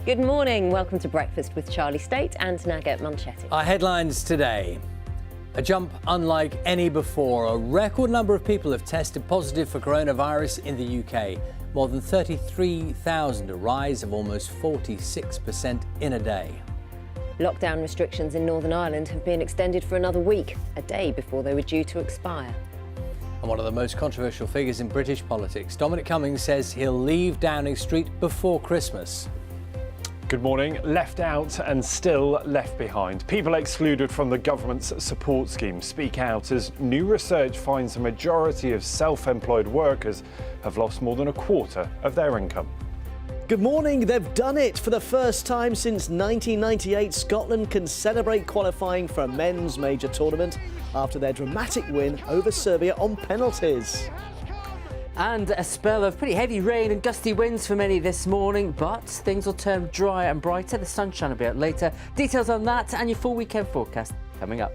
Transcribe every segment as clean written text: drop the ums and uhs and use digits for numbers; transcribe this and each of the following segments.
Good morning. Welcome to Breakfast with Charlie State and Naga Munchetti. Our headlines today. A jump unlike any before. A record number of people have tested positive for coronavirus in the UK. More than 33,000, a rise of almost 46% in a day. Lockdown restrictions in Northern Ireland have been extended for another week, a day before they were due to expire. And one of the most controversial figures in British politics, Dominic Cummings says he'll leave Downing Street before Christmas. Good morning. Left out and still left behind. People excluded from the government's support scheme speak out as new research finds a majority of self-employed workers have lost more than a quarter of their income. Good morning. They've done it. For the first time since 1998, Scotland can celebrate qualifying for a men's major tournament after their dramatic win over Serbia on penalties. And a spell of pretty heavy rain and gusty winds for many this morning, but things will turn drier and brighter. The sunshine will be out later. Details on that and your full weekend forecast coming up.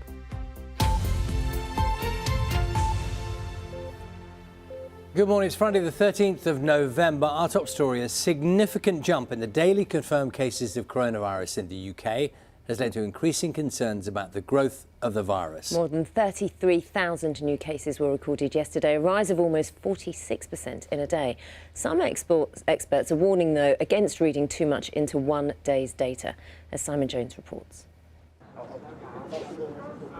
Good morning. It's Friday the 13th of November. Our top story, a significant jump in the daily confirmed cases of coronavirus in the UK has led to increasing concerns about the growth of the virus. More than 33,000 new cases were recorded yesterday, a rise of almost 46% in a day. Some experts are warning, though, against reading too much into one day's data, as Simon Jones reports.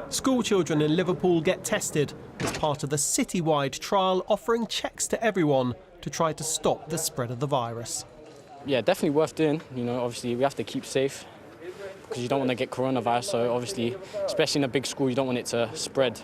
School children in Liverpool get tested as part of the citywide trial offering checks to everyone to try to stop the spread of the virus. Yeah, definitely worth doing. You know, obviously we have to keep safe because you don't want to get coronavirus, so obviously, especially in a big school, you don't want it to spread.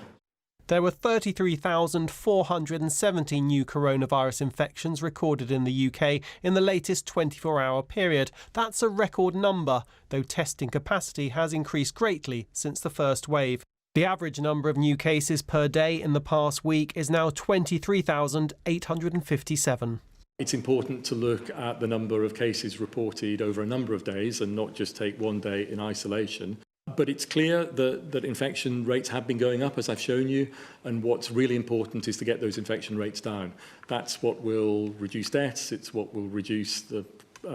There were 33,470 new coronavirus infections recorded in the UK in the latest 24-hour period. That's a record number, though testing capacity has increased greatly since the first wave. The average number of new cases per day in the past week is now 23,857. It's important to look at the number of cases reported over a number of days and not just take one day in isolation. But it's clear that infection rates have been going up, as I've shown you, and what's really important is to get those infection rates down. That's what will reduce deaths, it's what will reduce the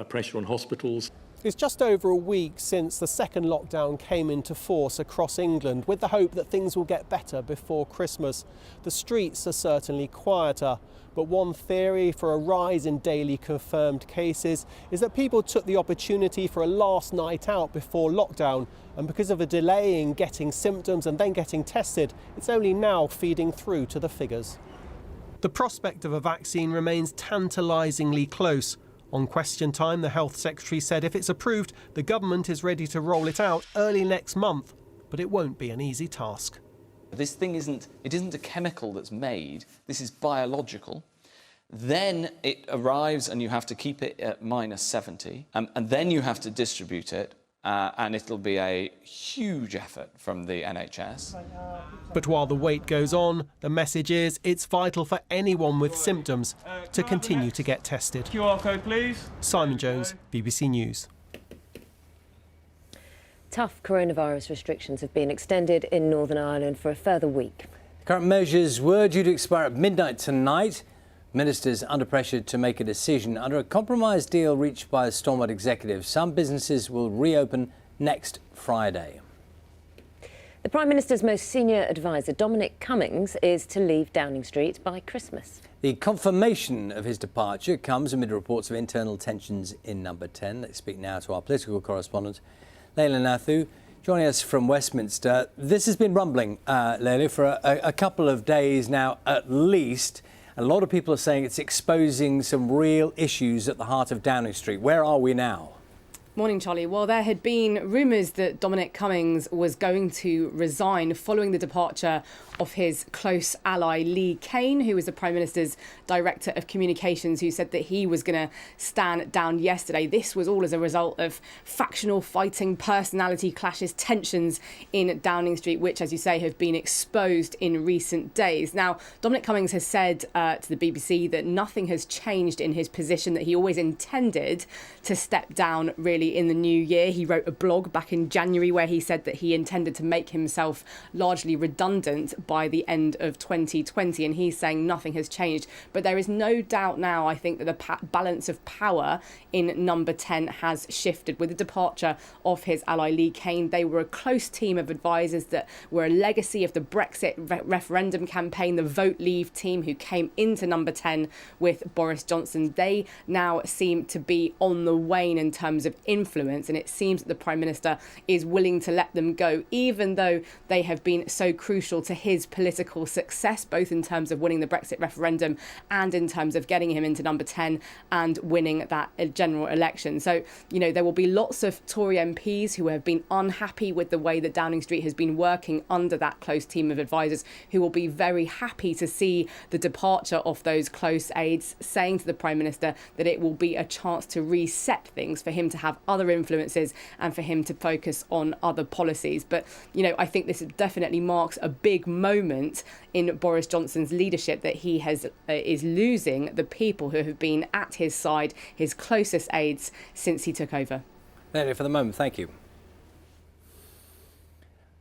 pressure on hospitals. It's just over a week since the second lockdown came into force across England, with the hope that things will get better before Christmas. The streets are certainly quieter, but one theory for a rise in daily confirmed cases is that people took the opportunity for a last night out before lockdown, and because of a delay in getting symptoms and then getting tested, it's only now feeding through to the figures. The prospect of a vaccine remains tantalisingly close. On Question Time, the Health Secretary said if it's approved, the government is ready to roll it out early next month, but it won't be an easy task. This thing isn't a chemical that's made, this is biological. Then it arrives and you have to keep it at -70, and then you have to distribute it, and it'll be a huge effort from the NHS. But while the wait goes on, the message is it's vital for anyone with symptoms to continue to get tested. QR code, please. Simon Jones, BBC News. Tough coronavirus restrictions have been extended in Northern Ireland for a further week. Current measures were due to expire at midnight tonight. Ministers under pressure to make a decision. Under a compromise deal reached by the Stormont executive, some businesses will reopen next Friday. The Prime Minister's most senior advisor, Dominic Cummings, is to leave Downing Street by Christmas. The confirmation of his departure comes amid reports of internal tensions in Number 10. Let's speak now to our political correspondent, Leila Nathu, joining us from Westminster. This has been rumbling, Leila, for a couple of days now at least. A lot of people are saying it's exposing some real issues at the heart of Downing Street. Where are we now? Morning, Charlie. Well, there had been rumours that Dominic Cummings was going to resign following the departure of his close ally Lee Kane, who was the Prime Minister's Director of Communications, who said that he was going to stand down yesterday. This was all as a result of factional fighting, personality clashes, tensions in Downing Street, which, as you say, have been exposed in recent days. Now, Dominic Cummings has said to the BBC that nothing has changed in his position, that he always intended to step down really early in the new year. He wrote a blog back in January where he said that he intended to make himself largely redundant by the end of 2020, and he's saying nothing has changed. But there is no doubt now, I think, that the balance of power in number 10 has shifted. With the departure of his ally Lee Cain, they were a close team of advisors that were a legacy of the Brexit referendum campaign, the Vote Leave team who came into number 10 with Boris Johnson. They now seem to be on the wane in terms of influence, and it seems that the Prime Minister is willing to let them go, even though they have been so crucial to his political success, both in terms of winning the Brexit referendum and in terms of getting him into number 10 and winning that general election. So, there will be lots of Tory MPs who have been unhappy with the way that Downing Street has been working under that close team of advisors, who will be very happy to see the departure of those close aides, saying to the Prime Minister that it will be a chance to reset things, for him to have other influences and for him to focus on other policies. But, I think this definitely marks a big moment in Boris Johnson's leadership, that he is losing the people who have been at his side, his closest aides, since he took over. Mary, for the moment, thank you.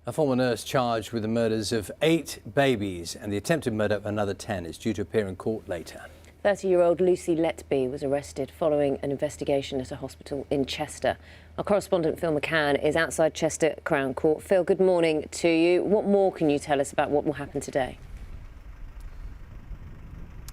A former nurse charged with the murders of 8 babies and the attempted murder of another 10 is due to appear in court later. 30-year-old Lucy Letby was arrested following an investigation at a hospital in Chester. Our correspondent Phil McCann is outside Chester Crown Court. Phil, good morning to you. What more can you tell us about what will happen today?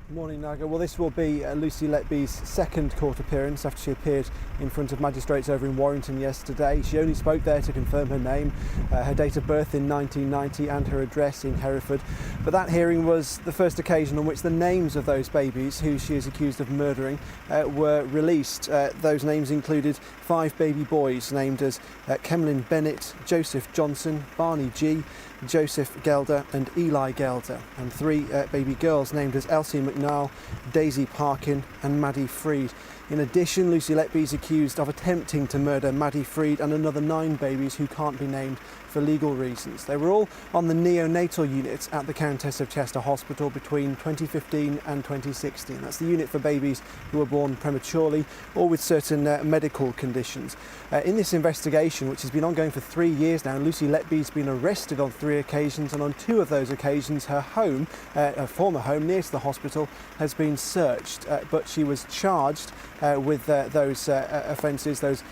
Morning, Naga. Well, this will be Lucy Letby's second court appearance after she appeared in front of magistrates over in Warrington yesterday. She only spoke there to confirm her name, her date of birth in 1990 and her address in Hereford. But that hearing was the first occasion on which the names of those babies who she is accused of murdering were released. Those names included 5 baby boys named as Kemlyn Bennett, Joseph Johnson, Barney G, Joseph Gelder and Eli Gelder, and 3 baby girls named as Elsie McNall, Daisy Parkin and Maddie Freed. In addition, Lucy Letby is accused of attempting to murder Maddie Freed and another 9 babies who can't be named for legal reasons. They were all on the neonatal unit at the Countess of Chester Hospital between 2015 and 2016. That's the unit for babies who were born prematurely or with certain medical conditions. In this investigation, which has been ongoing for 3 years now, Lucy Letby's been arrested on 3 occasions, and on 2 of those occasions her home, her former home near to the hospital, has been searched. But she was charged with those offences, those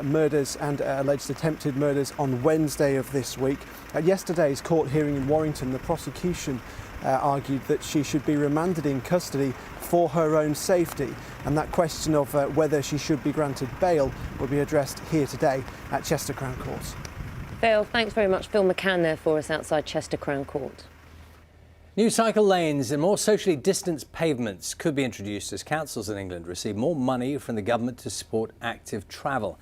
murders and alleged attempted murders on Wednesday of this week. At yesterday's court hearing in Warrington, the prosecution argued that she should be remanded in custody for her own safety, and that question of whether she should be granted bail will be addressed here today at Chester Crown Court. Phil, thanks very much. Phil McCann there for us outside Chester Crown Court. New cycle lanes and more socially distanced pavements could be introduced as councils in England receive more money from the government to support active travel.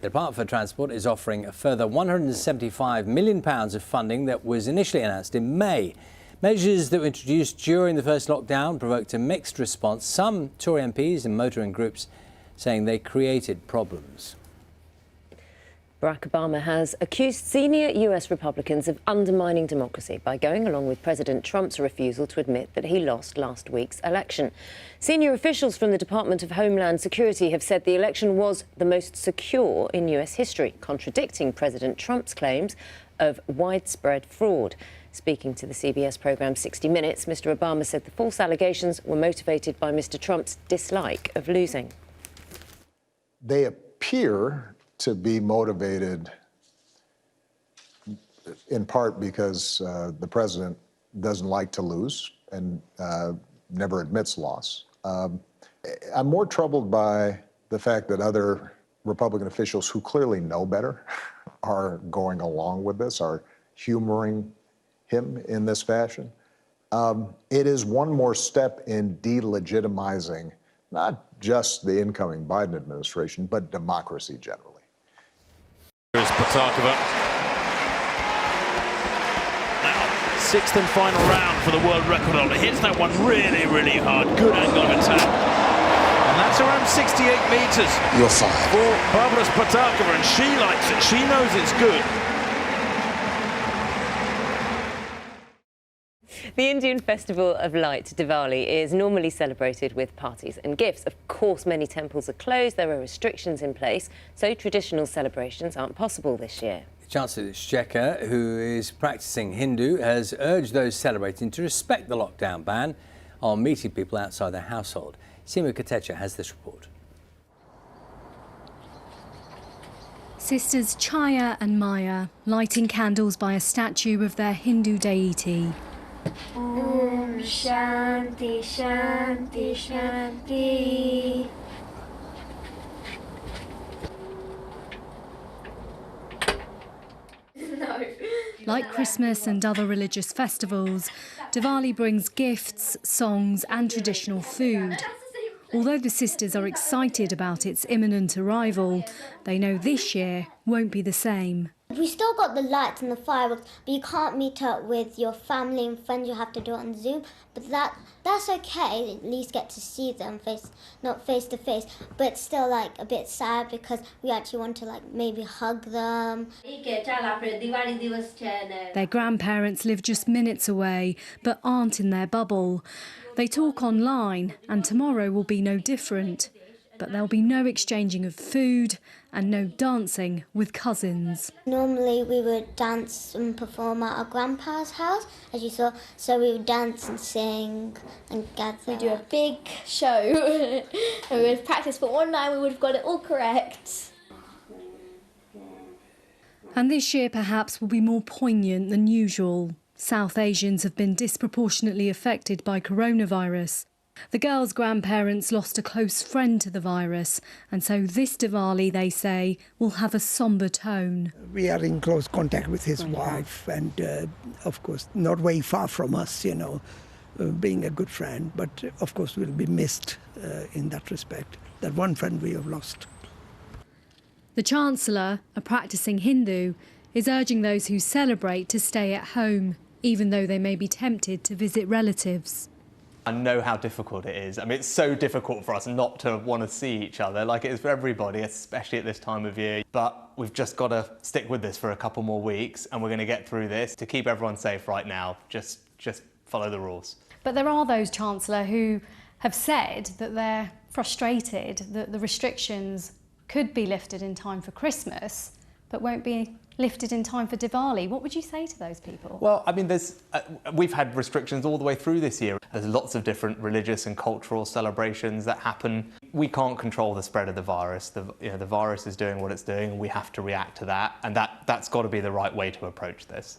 The Department for Transport is offering a further £175 million of funding that was initially announced in May. Measures that were introduced during the first lockdown provoked a mixed response. Some Tory MPs and motoring groups saying they created problems. Barack Obama has accused senior US Republicans of undermining democracy by going along with President Trump's refusal to admit that he lost last week's election. Senior officials from the Department of Homeland Security have said the election was the most secure in US history, contradicting President Trump's claims of widespread fraud. Speaking to the CBS programme 60 Minutes, Mr. Obama said the false allegations were motivated by Mr. Trump's dislike of losing. They appear to be motivated in part because the president doesn't like to lose and never admits loss. I'm more troubled by the fact that other Republican officials who clearly know better are going along with this, are humoring him in this fashion. It is one more step in delegitimizing not just the incoming Biden administration, but democracy generally. Here's Patakova. Now, 6th and final round for the world record holder. Hits that one really, really hard. Good angle of attack. And that's around 68 metres. You're fine. For Barbara Patakova, and she likes it. She knows it's good. The Indian Festival of Light, Diwali, is normally celebrated with parties and gifts. Of course, many temples are closed, there are restrictions in place, so traditional celebrations aren't possible this year. Chancellor Exchequer, who is practising Hindu, has urged those celebrating to respect the lockdown ban on meeting people outside their household. Seema Katecha has this report. Sisters Chaya and Maya lighting candles by a statue of their Hindu deity. Om Shanti Shanti Shanti. Like Christmas and other religious festivals, Diwali brings gifts, songs and traditional food. Although the sisters are excited about its imminent arrival, they know this year won't be the same. We still got the lights and the fireworks, but you can't meet up with your family and friends. You have to do it on Zoom. But that's okay. At least get to see them not face to face. But it's still like a bit sad because we actually want to like maybe hug them. Their grandparents live just minutes away, but aren't in their bubble. They talk online, and tomorrow will be no different. But there'll be no exchanging of food and no dancing with cousins. Normally we would dance and perform at our grandpa's house, as you saw. So we would dance and sing and gather. We do a big show and we would practice for one night, we would have got it all correct. And this year perhaps will be more poignant than usual. South Asians have been disproportionately affected by coronavirus. The girls' grandparents lost a close friend to the virus, and so this Diwali, they say, will have a sombre tone. We are in close contact with his wife and, of course, not very far from us, being a good friend, but, of course, will be missed in that respect. That one friend we have lost. The Chancellor, a practising Hindu, is urging those who celebrate to stay at home, even though they may be tempted to visit relatives. I know how difficult it is. I mean, it's so difficult for us not to want to see each other, like it is for everybody, especially at this time of year. But we've just got to stick with this for a couple more weeks, and we're going to get through this. To keep everyone safe right now, just follow the rules. But there are those, Chancellor, who have said that they're frustrated that the restrictions could be lifted in time for Christmas, but won't be lifted in time for Diwali. What would you say to those people? Well, I mean, we've had restrictions all the way through this year. There's lots of different religious and cultural celebrations that happen. We can't control the spread of the virus. The virus is doing what it's doing, and we have to react to that. And that's got to be the right way to approach this.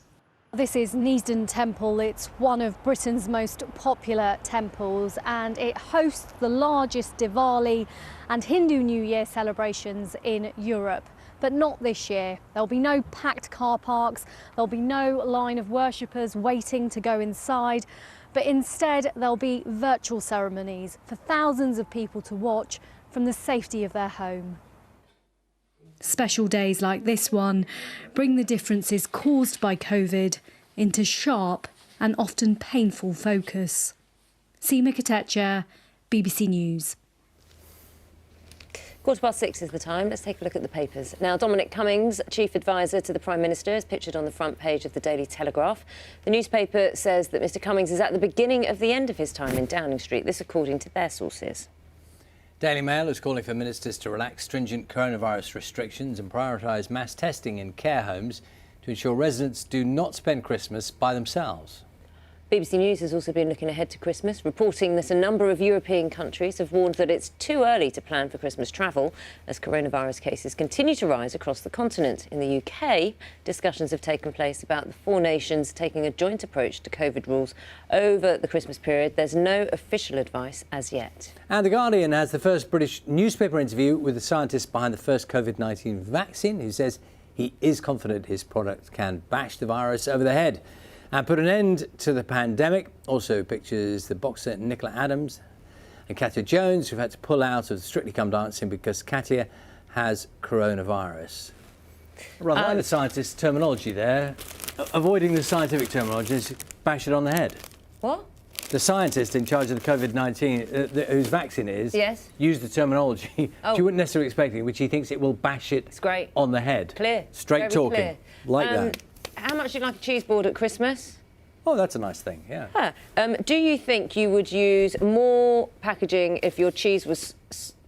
This is Neasden Temple. It's one of Britain's most popular temples, and it hosts the largest Diwali and Hindu New Year celebrations in Europe. But not this year. There'll be no packed car parks, there'll be no line of worshippers waiting to go inside, but instead there'll be virtual ceremonies for thousands of people to watch from the safety of their home. Special days like this one bring the differences caused by COVID into sharp and often painful focus. Seema Katecha, BBC News. 6:15 is the time. Let's take a look at the papers. Now, Dominic Cummings, chief advisor to the Prime Minister, is pictured on the front page of the Daily Telegraph. The newspaper says that Mr Cummings is at the beginning of the end of his time in Downing Street, this according to their sources. Daily Mail is calling for ministers to relax stringent coronavirus restrictions and prioritise mass testing in care homes to ensure residents do not spend Christmas by themselves. BBC News has also been looking ahead to Christmas, reporting that a number of European countries have warned that it's too early to plan for Christmas travel as coronavirus cases continue to rise across the continent. In the UK, discussions have taken place about the four nations taking a joint approach to COVID rules over the Christmas period. There's no official advice as yet. And The Guardian has the first British newspaper interview with the scientist behind the first COVID-19 vaccine, who says he is confident his product can bash the virus over the head and put an end to the pandemic. Also pictures the boxer Nicola Adams and Katya Jones, who've had to pull out of Strictly Come Dancing because Katya has coronavirus. Rather like the scientist's terminology there. Avoiding the scientific terminology is bash it on the head. What? The scientist in charge of the COVID-19, whose vaccine is, used the terminology which you wouldn't necessarily expect, which he thinks it will bash it on the head. Clear. Straight Very talking. clear. Like that. How much do you like a cheese board at Christmas? Oh, that's a nice thing, yeah. Do you think you would use more packaging if your cheese was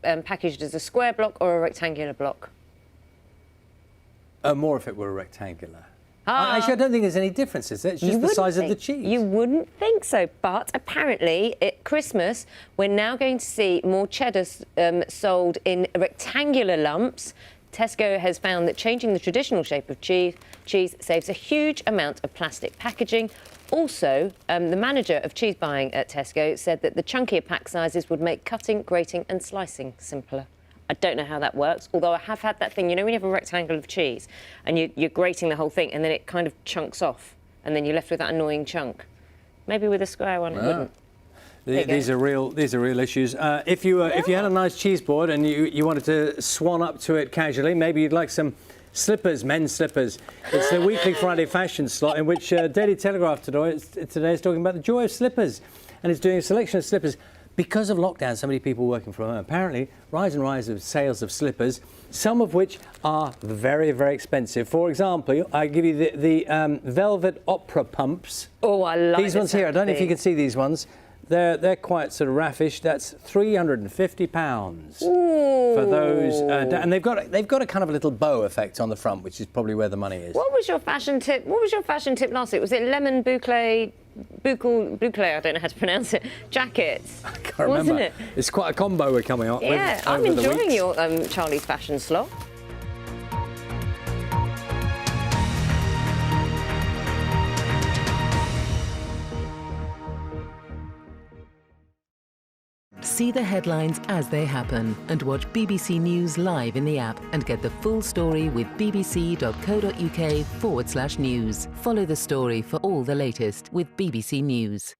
packaged as a square block or a rectangular block? More if it were rectangular. Actually, I don't think there's any difference, is there? It's just the size of the cheese. You wouldn't think so, but apparently at Christmas we're now going to see more cheddar sold in rectangular lumps. Tesco has found that changing the traditional shape of cheese saves a huge amount of plastic packaging. Also, the manager of cheese buying at Tesco said that the chunkier pack sizes would make cutting, grating and slicing simpler. I don't know how that works, although I have had that thing, you know, when you have a rectangle of cheese and you're grating the whole thing and then it kind of chunks off and then you're left with that annoying chunk. Maybe with a square one it wouldn't. These are real issues. If you had a nice cheese board and you wanted to swan up to it casually, maybe you'd like some slippers, men's slippers. It's the weekly Friday fashion slot in which Daily Telegraph today is talking about the joy of slippers, and it's doing a selection of slippers. Because of lockdown, so many people working from home, apparently rise of sales of slippers, some of which are very, very expensive. For example, I give you the velvet opera pumps. Oh, I like these ones here. I don't know if you can see these ones. They're quite sort of raffish. That's £350 for those, and they've got a kind of a little bow effect on the front, which is probably where the money is. What was your fashion tip? What was your fashion tip last week? Was it lemon boucle? I don't know how to pronounce it. Jackets. I can't remember. Wasn't it? It's quite a combo we're coming up with. Yeah, I'm enjoying your Charlie's fashion slot. See the headlines as they happen and watch BBC News live in the app and get the full story with bbc.co.uk/news. Follow the story for all the latest with BBC News.